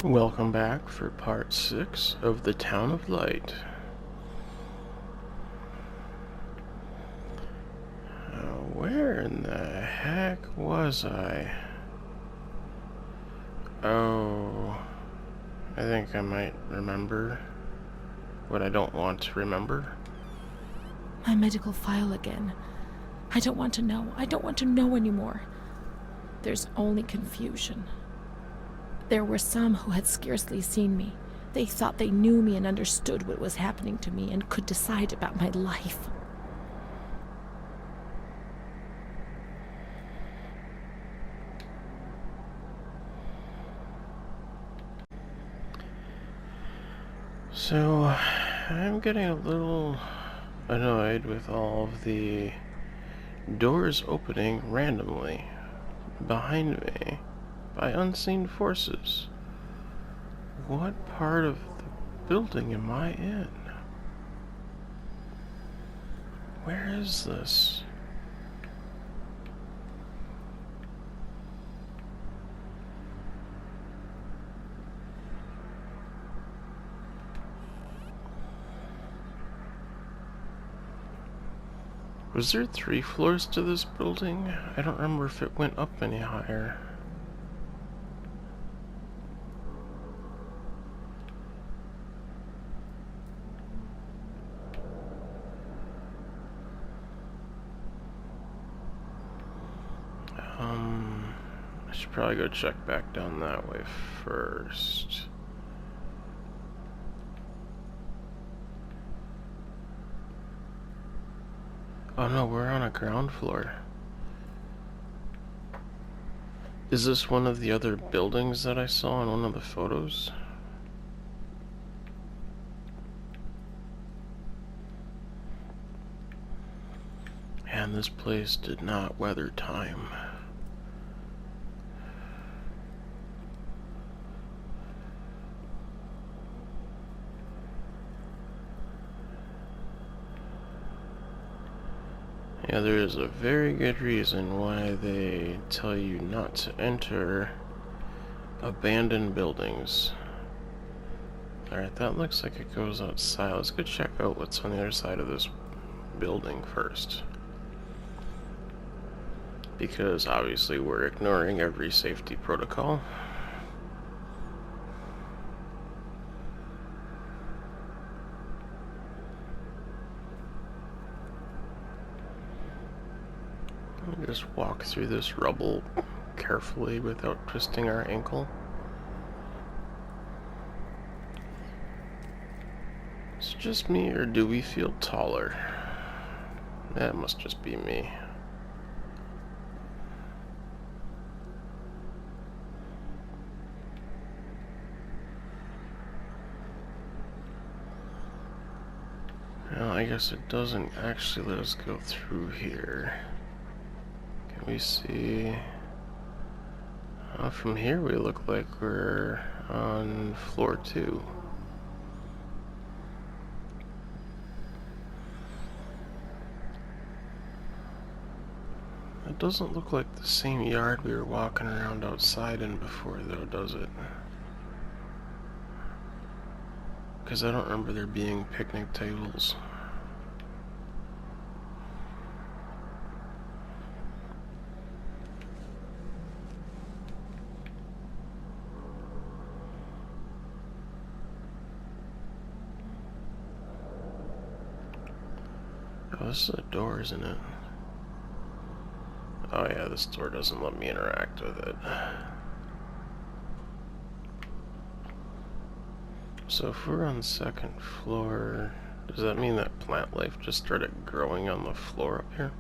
Welcome back for part 6 of the Town of Light. Where in the heck was I? Oh, I think I might remember what I don't want to remember. My medical file again. I don't want to know. I don't want to know anymore. There's only confusion. There were some who had scarcely seen me. They thought they knew me and understood what was happening to me and could decide about my life. So, I'm getting a little annoyed with all of the doors opening randomly behind me by unseen forces. What part of the building am I in? Where is this? Was there 3 floors to this building? I don't remember if it went up any higher. I should probably go check back down that way first. Oh no, we're on a ground floor. Is this one of the other buildings that I saw in one of the photos? And this place did not weather time. Yeah, there is a very good reason why they tell you not to enter abandoned buildings. Alright, that looks like it goes outside. Let's go check out what's on the other side of this building first. Because obviously we're ignoring every safety protocol. Just walk through this rubble carefully without twisting our ankle. Is it just me, or do we feel taller? That must just be me. Well, I guess it doesn't actually let us go through here. Can we see? From here we look like we're on floor 2. It doesn't look like the same yard we were walking around outside in before, though, does it? Because I don't remember there being picnic tables. Oh, this is a door, isn't it? Oh yeah, this door doesn't let me interact with it. So if we're on the second floor, does that mean that plant life just started growing on the floor up here?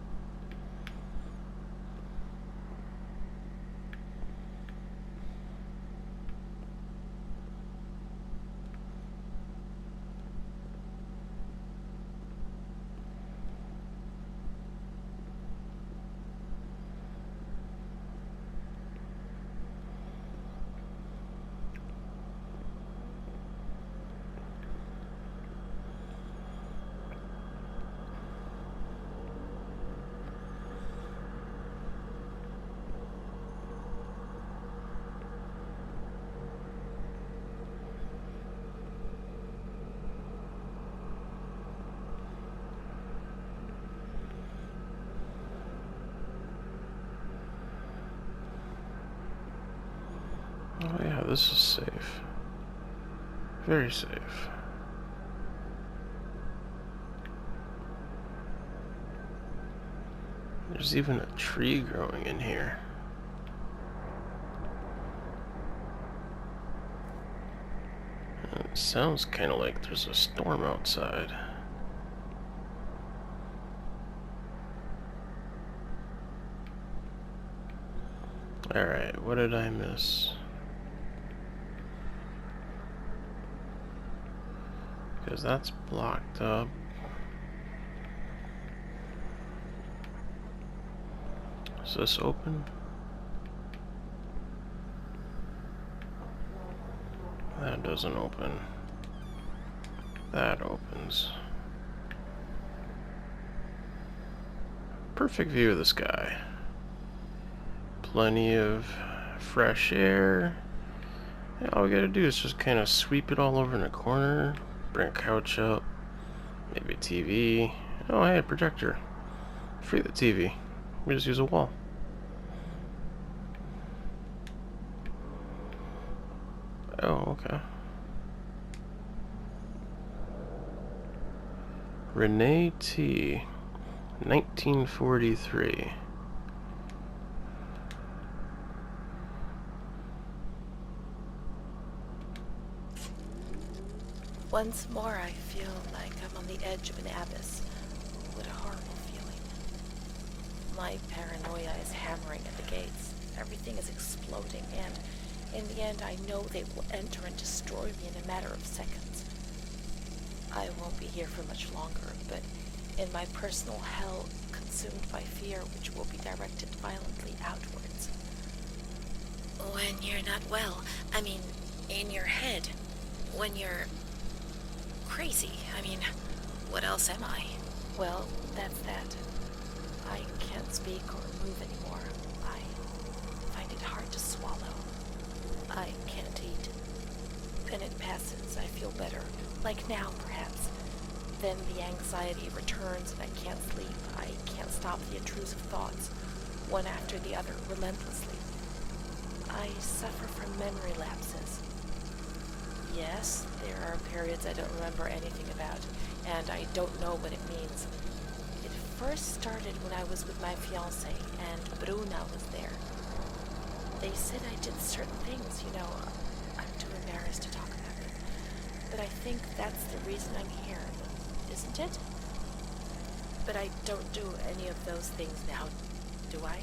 this is safe. Very safe. There's even a tree growing in here. It sounds kind of like there's a storm outside. Alright, what did I miss? Because that's blocked up. Is this open? That doesn't open. That opens. Perfect view of the sky. Plenty of fresh air. Yeah, all we gotta do is just kind of sweep it all over in a corner, bring a couch up, maybe a TV. Oh, hey, a projector. Free the TV. We just use a wall. Oh, okay. Renee T. 1943. Once more, I feel like I'm on the edge of an abyss. What a horrible feeling. My paranoia is hammering at the gates. Everything is exploding, and in the end, I know they will enter and destroy me in a matter of seconds. I won't be here for much longer, but in my personal hell, consumed by fear, which will be directed violently outwards. When you're not well, I mean, in your head, when you're crazy, I mean, what else am I? Well, that's that. I can't speak or move anymore. I find it hard to swallow. I can't eat. Then it passes, I feel better, like now perhaps. Then the anxiety returns and I can't sleep. I can't stop the intrusive thoughts, one after the other, relentlessly. I suffer from memory lapses. Yes, there are periods I don't remember anything about, and I don't know what it means. It first started when I was with my fiancé, and Bruna was there. They said I did certain things, you know. I'm too embarrassed to talk about it. But I think that's the reason I'm here, isn't it? But I don't do any of those things now, do I?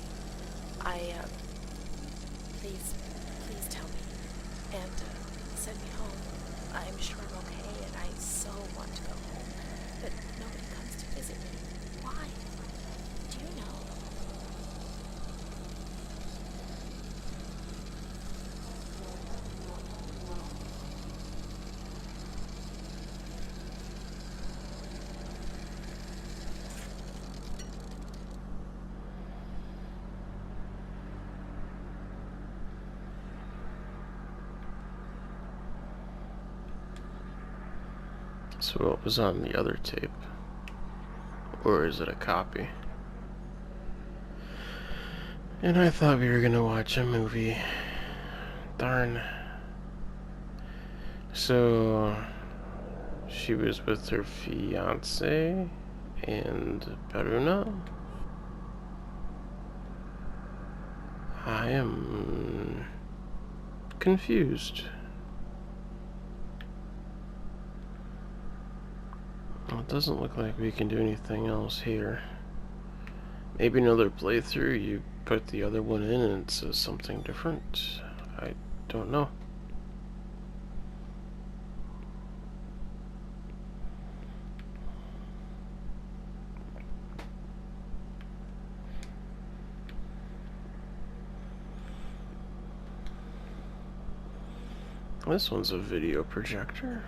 Please tell me. And send me home. I'm sure I'm okay, and I so want to go home. But nobody comes to visit me. Why? Do you know? So what was on the other tape? Or is it a copy? And I thought we were gonna watch a movie. Darn. So she was with her fiance and Bruna. I am confused. Well, it doesn't look like we can do anything else here. Maybe another playthrough, you put the other one in and it says something different. I don't know. This one's a video projector.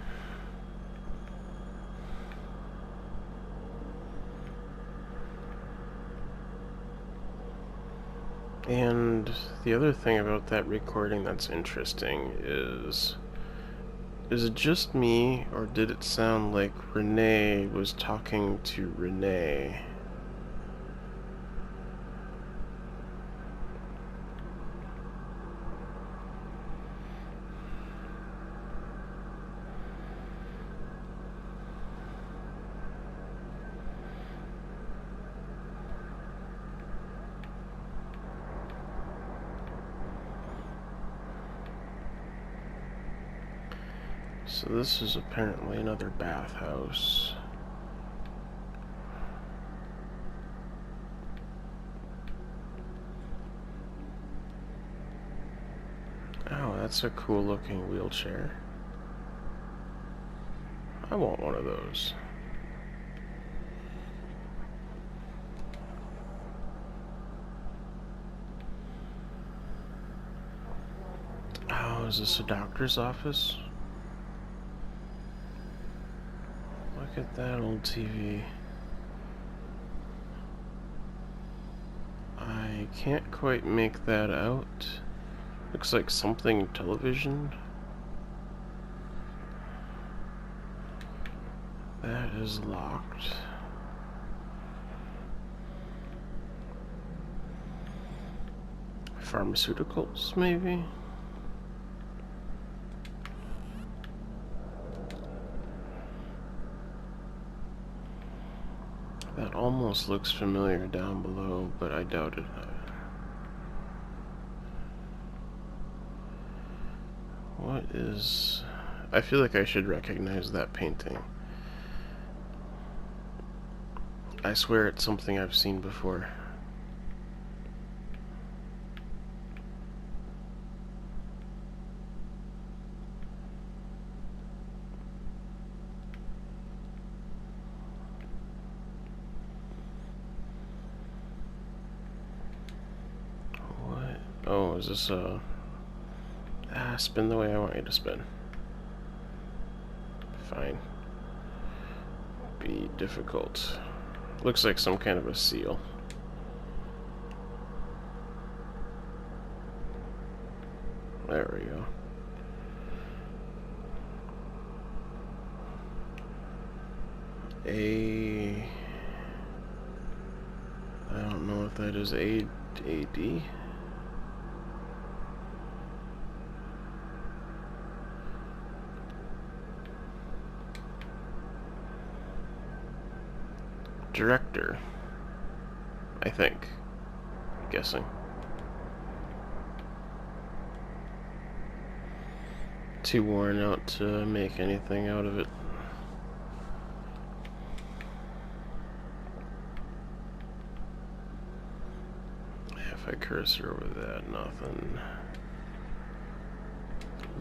And the other thing about that recording that's interesting is it just me, or did it sound like Renee was talking to Renee? So this is apparently another bathhouse. Oh, that's a cool looking wheelchair. I want one of those. Oh, is this a doctor's office? Look at that old TV. I can't quite make that out. Looks like something television. That is locked. Pharmaceuticals, maybe? That almost looks familiar down below, but I doubt it. What is... I feel like I should recognize that painting. I swear it's something I've seen before. What? Oh, is this a... spin the way I want you to spin. Fine. Be difficult. Looks like some kind of a seal. There we go. I don't know if that is AD. Director, I think. Guessing. Too worn out to make anything out of it. If I cursor over that, nothing.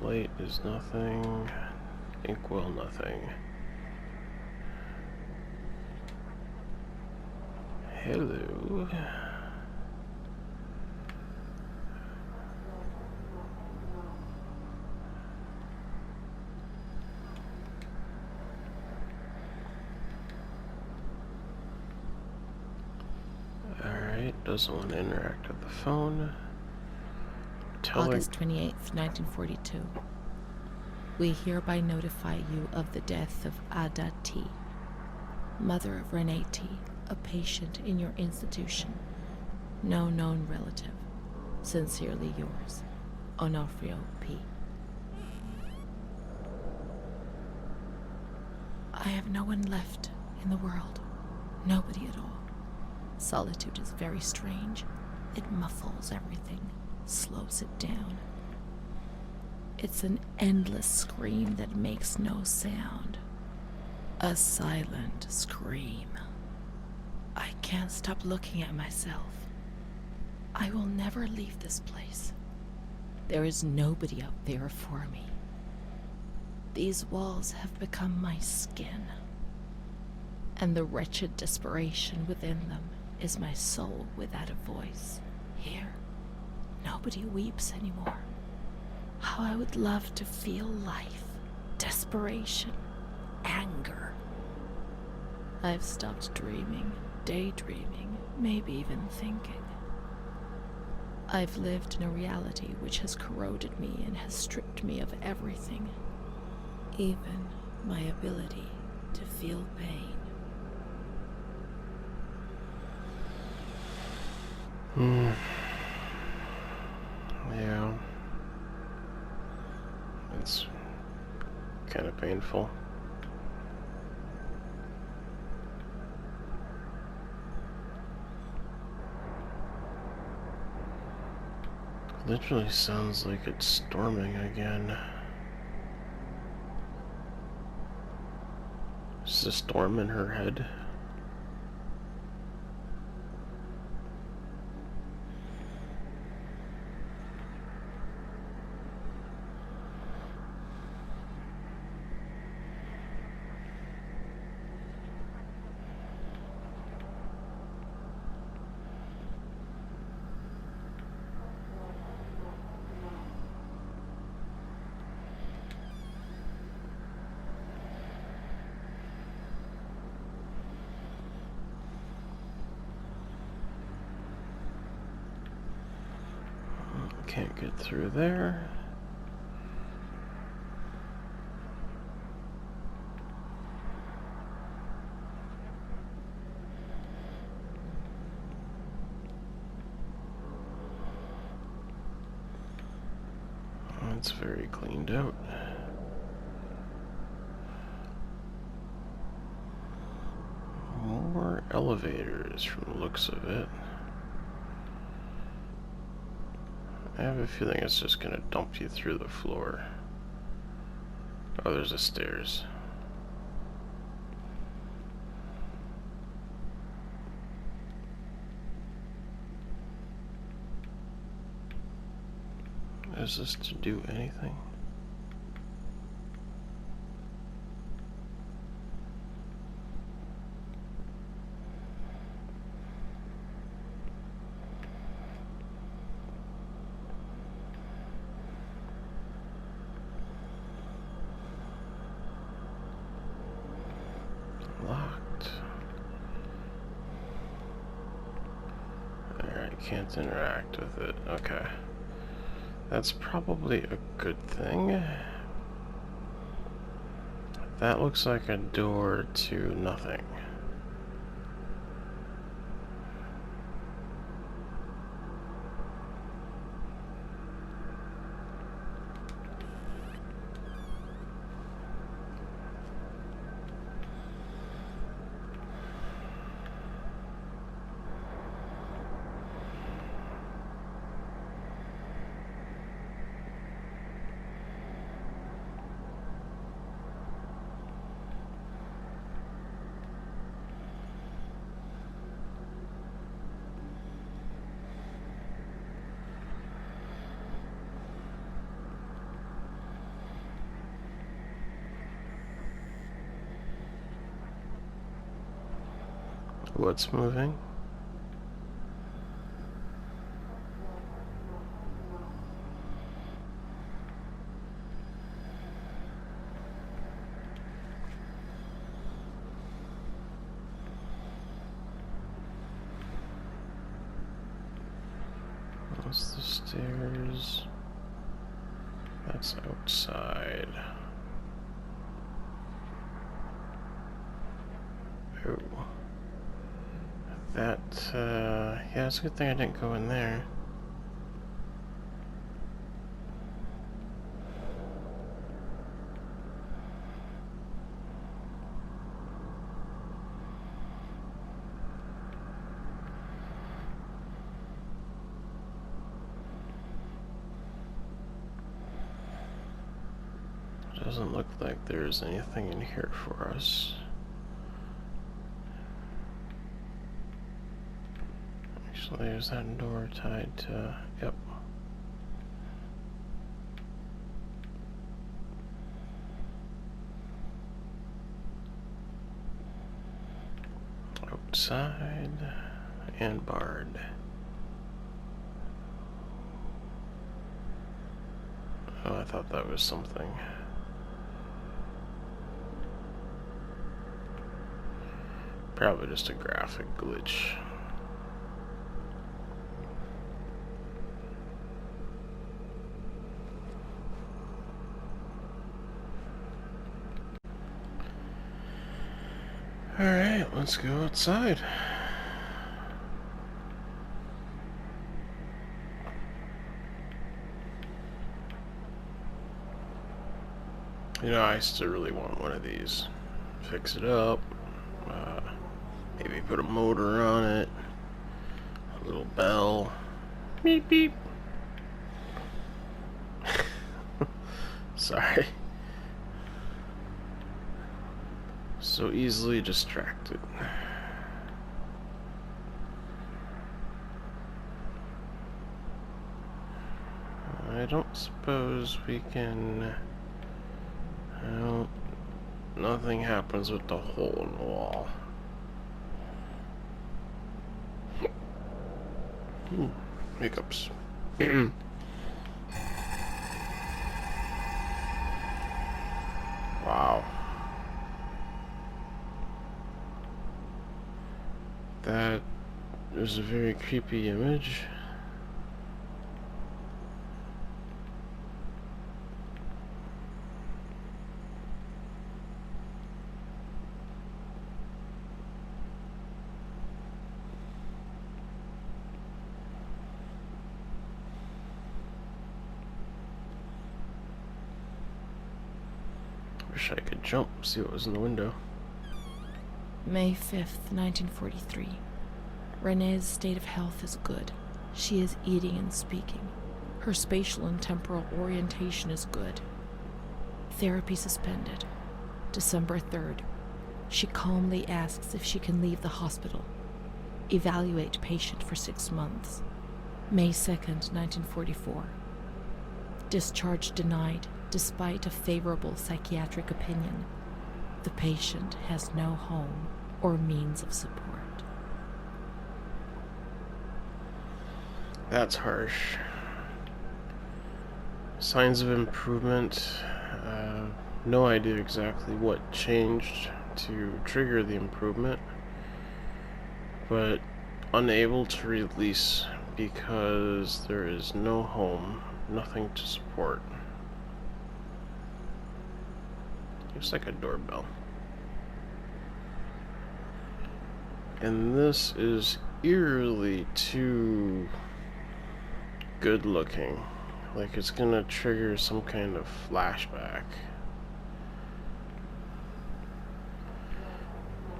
Light is nothing. Inkwell, nothing. Hello. Alright, doesn't want to interact with the phone. August 28th, 1942. We hereby notify you of the death of Ada T., mother of Rein T., a patient in your institution. No known relative. Sincerely yours, Onofrio P. I have no one left in the world. Nobody at all. Solitude is very strange. It muffles everything, slows it down. It's an endless scream that makes no sound. A silent scream. I can't stop looking at myself. I will never leave this place. There is nobody out there for me. These walls have become my skin, and the wretched desperation within them is my soul without a voice. Here, nobody weeps anymore. How I would love to feel life, desperation, anger. I've stopped dreaming, daydreaming, maybe even thinking. I've lived in a reality which has corroded me and has stripped me of everything, even my ability to feel pain. Yeah. It's kind of painful. Literally sounds like it's storming again. Is a storm in her head? Can't get through there. It's very cleaned out. More elevators from the looks of it. I have a feeling it's just gonna dump you through the floor. Oh, there's the stairs. Is this to do anything? Locked. Alright, can't interact with it. Okay. That's probably a good thing. That looks like a door to nothing. What's moving? That's the stairs. That's outside. Oh. That, yeah, it's a good thing I didn't go in there. Doesn't look like there's anything in here for us. Actually, there's that door tied to... Yep. Outside and barred. Oh, I thought that was something. Probably just a graphic glitch. Alright, let's go outside. You know, I still really want one of these. Fix it up. Maybe put a motor on it. A little bell. Beep beep. Sorry. So easily distracted. I don't suppose we can... Well, nothing happens with the hole in the wall. Hiccups. Wow. That is a very creepy image. Wish I could jump, see what was in the window. May 5th, 1943. Renee's state of health is good. She is eating and speaking. Her spatial and temporal orientation is good. Therapy suspended. December 3rd. She calmly asks if she can leave the hospital. Evaluate patient for 6 months. May 2nd, 1944. Discharge denied, despite a favorable psychiatric opinion. The patient has no home or means of support. That's harsh. Signs of improvement. No idea exactly what changed to trigger the improvement, but unable to release because there is no home, nothing to support. Looks like a doorbell. And this is eerily too good looking. Like it's gonna trigger some kind of flashback.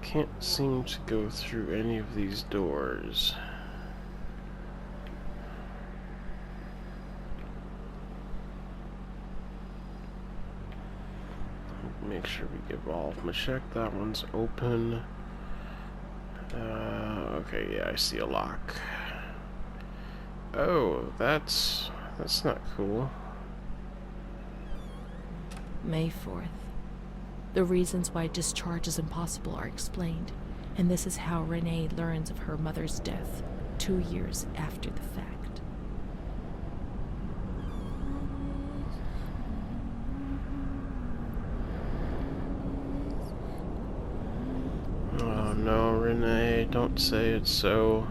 Can't seem to go through any of these doors. Make sure we give all of them a check. That one's open. Okay, yeah, I see a lock. Oh, that's not cool. May 4th. The reasons why discharge is impossible are explained, and this is how Renee learns of her mother's death 2 years after the fact. Oh no, Renee, don't say it's so.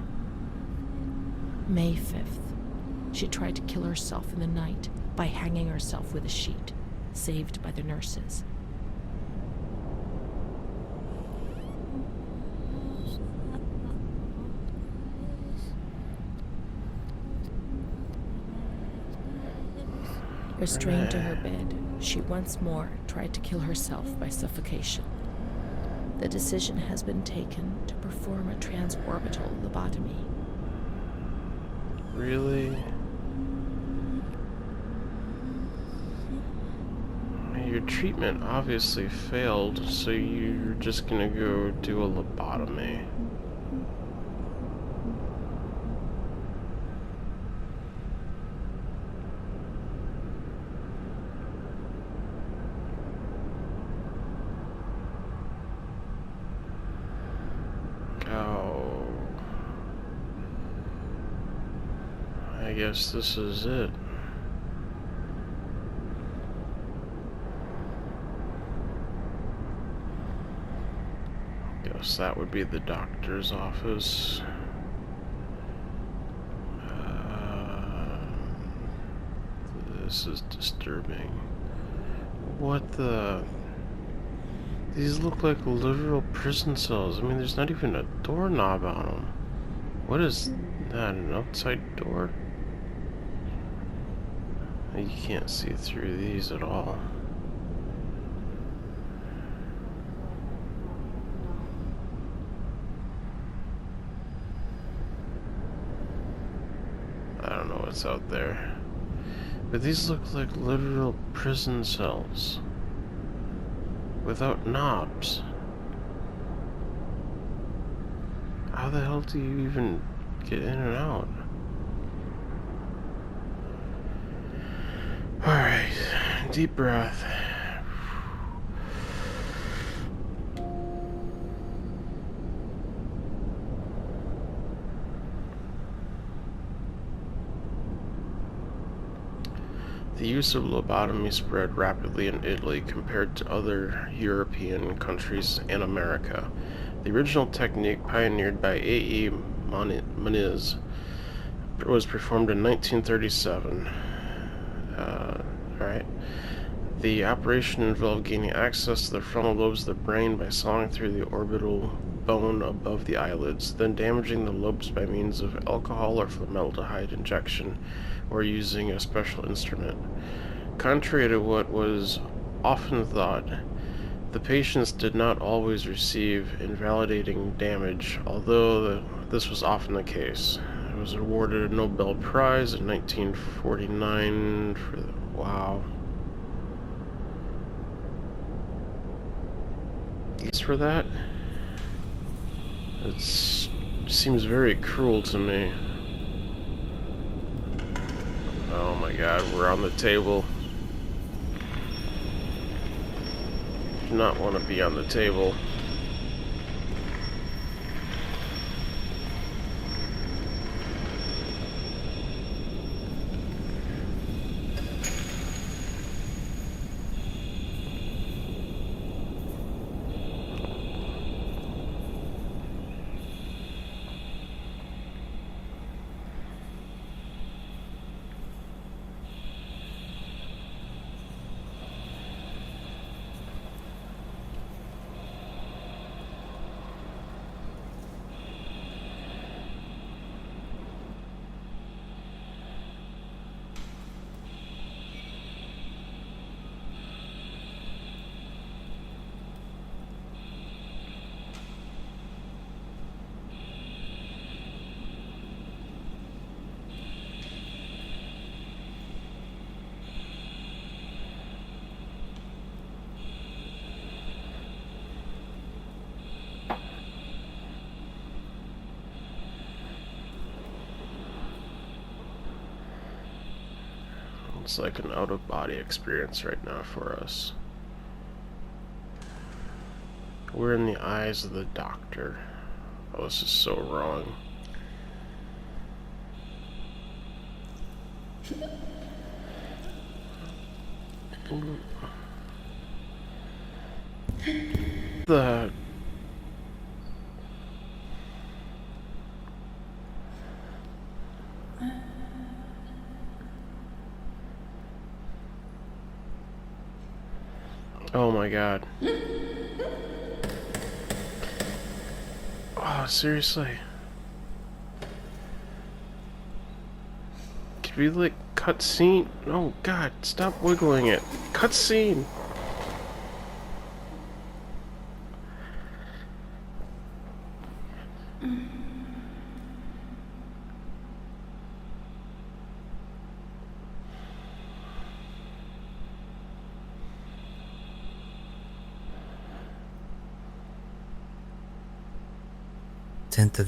May 5th. She tried to kill herself in the night by hanging herself with a sheet, saved by the nurses. Restrained to her bed, she once more tried to kill herself by suffocation. The decision has been taken to perform a transorbital lobotomy. Really? Your treatment obviously failed, so you're just gonna go do a lobotomy. Oh. I guess this is it. Guess that would be the doctor's office. This is disturbing. What the... These look like literal prison cells. I mean, there's not even a doorknob on them. What is that, an outside door? You can't see through these at all. I don't know what's out there. But these look like literal prison cells. Without knobs. How the hell do you even get in and out? Alright, deep breath. The use of lobotomy spread rapidly in Italy compared to other European countries and America. The original technique, pioneered by A.E. Moniz, was performed in 1937. Alright. The operation involved gaining access to the frontal lobes of the brain by sawing through the orbital bone above the eyelids, then damaging the lobes by means of alcohol or formaldehyde injection, or using a special instrument. Contrary to what was often thought, the patients did not always receive invalidating damage, although this was often the case. It was awarded a Nobel Prize in 1949 for the... Wow. For that? It seems very cruel to me. Oh my god, we're on the table. Do not want to be on the table. It's like an out-of-body experience right now for us. We're in the eyes of the doctor. Oh, this is so wrong. The... Oh my god. Oh, seriously? Could we, like, cut scene? Oh god, stop wiggling it. Cut scene!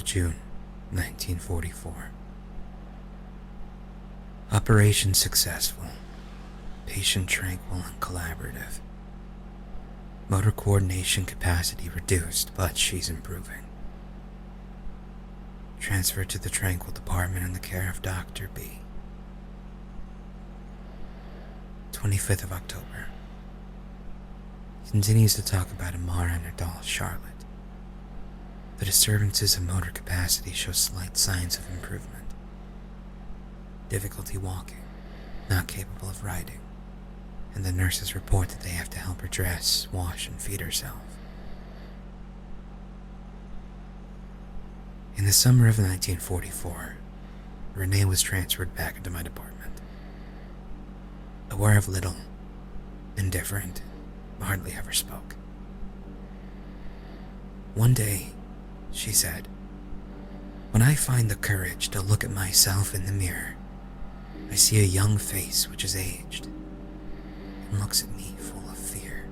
June 1944. Operation successful. Patient tranquil and collaborative. Motor coordination capacity reduced, but she's improving. Transferred to the tranquil department in the care of Dr. B. 25th of October. Continues to talk about Amara and her doll Charlotte. The disturbances of motor capacity show slight signs of improvement. Difficulty walking, not capable of riding, and the nurses report that they have to help her dress, wash, and feed herself. In the summer of 1944, Renee was transferred back into my department. Aware of little, indifferent, hardly ever spoke. One day, she said, "When I find the courage to look at myself in the mirror, I see a young face which is aged and looks at me full of fear."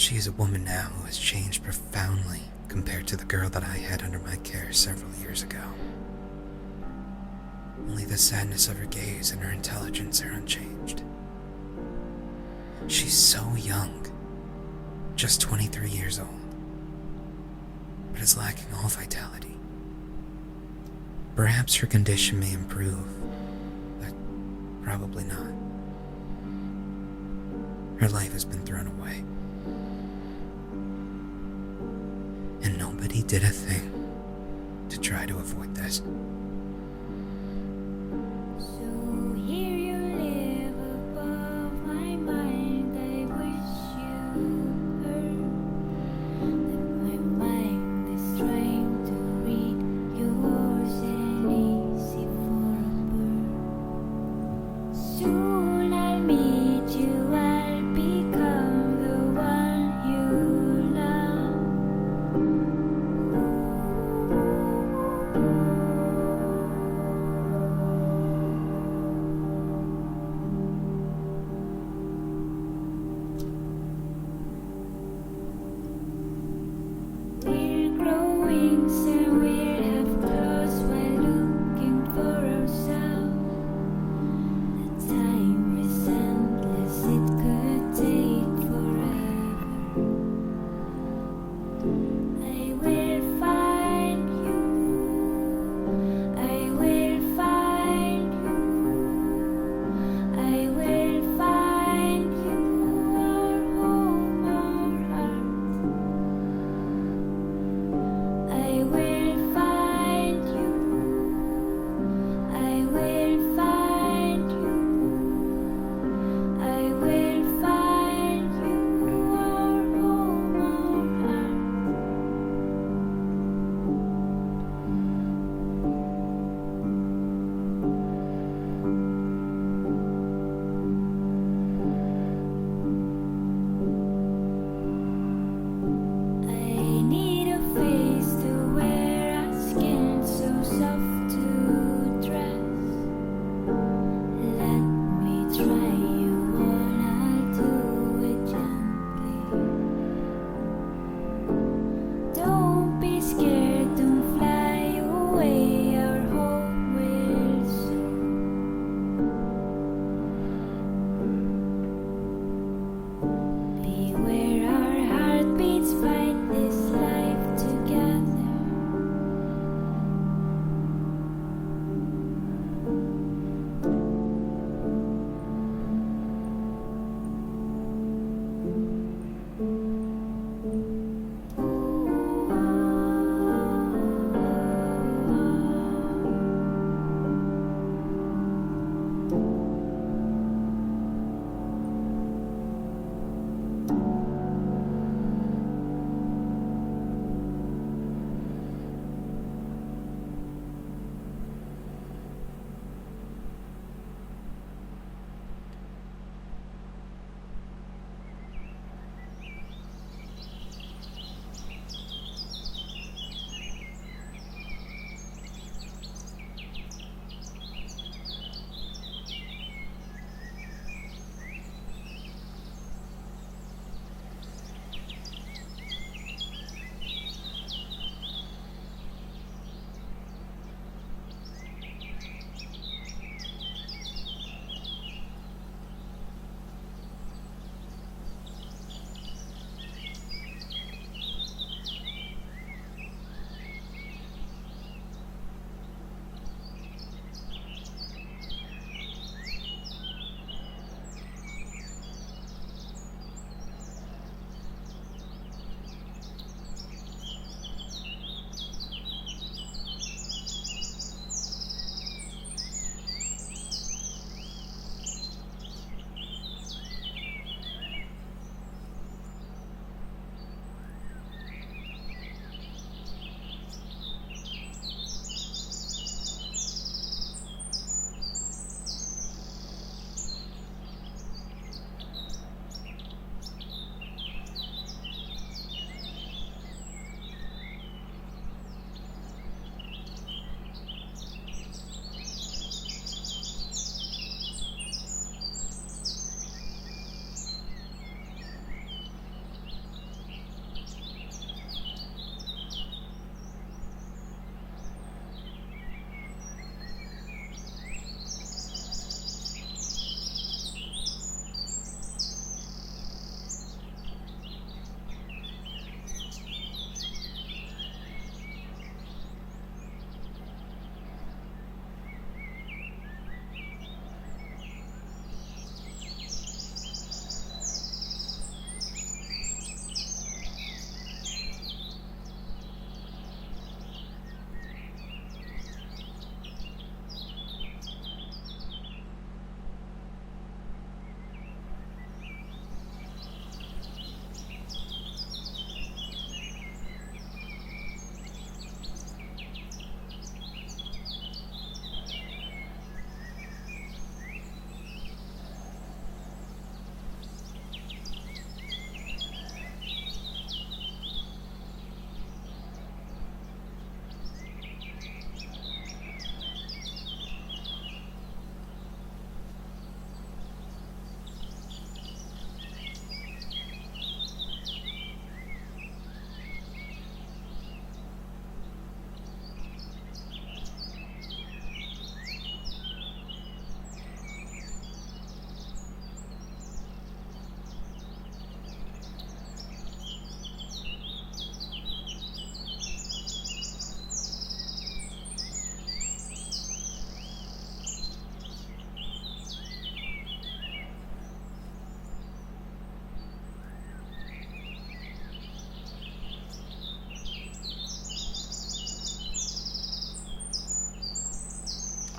She is a woman now who has changed profoundly compared to the girl that I had under my care several years ago. Only the sadness of her gaze and her intelligence are unchanged. She's so young, just 23 years old, but is lacking all vitality. Perhaps her condition may improve, but probably not. Her life has been thrown away, and nobody did a thing to try to avoid this.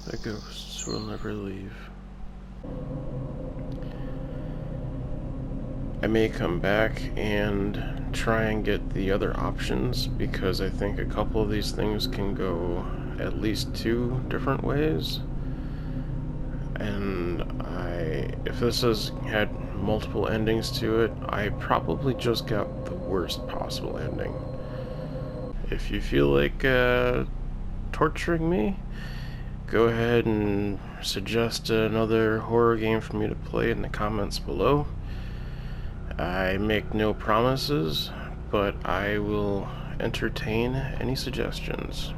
The ghosts will never leave. I may come back and try and get the other options, because I think a couple of these things can go at least 2 different ways. And if this has had multiple endings to it, I probably just got the worst possible ending. If you feel like torturing me, go ahead and suggest another horror game for me to play in the comments below. I make no promises, but I will entertain any suggestions.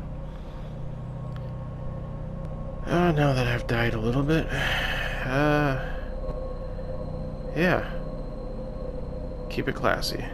Now that I've died a little bit, yeah. Keep it classy.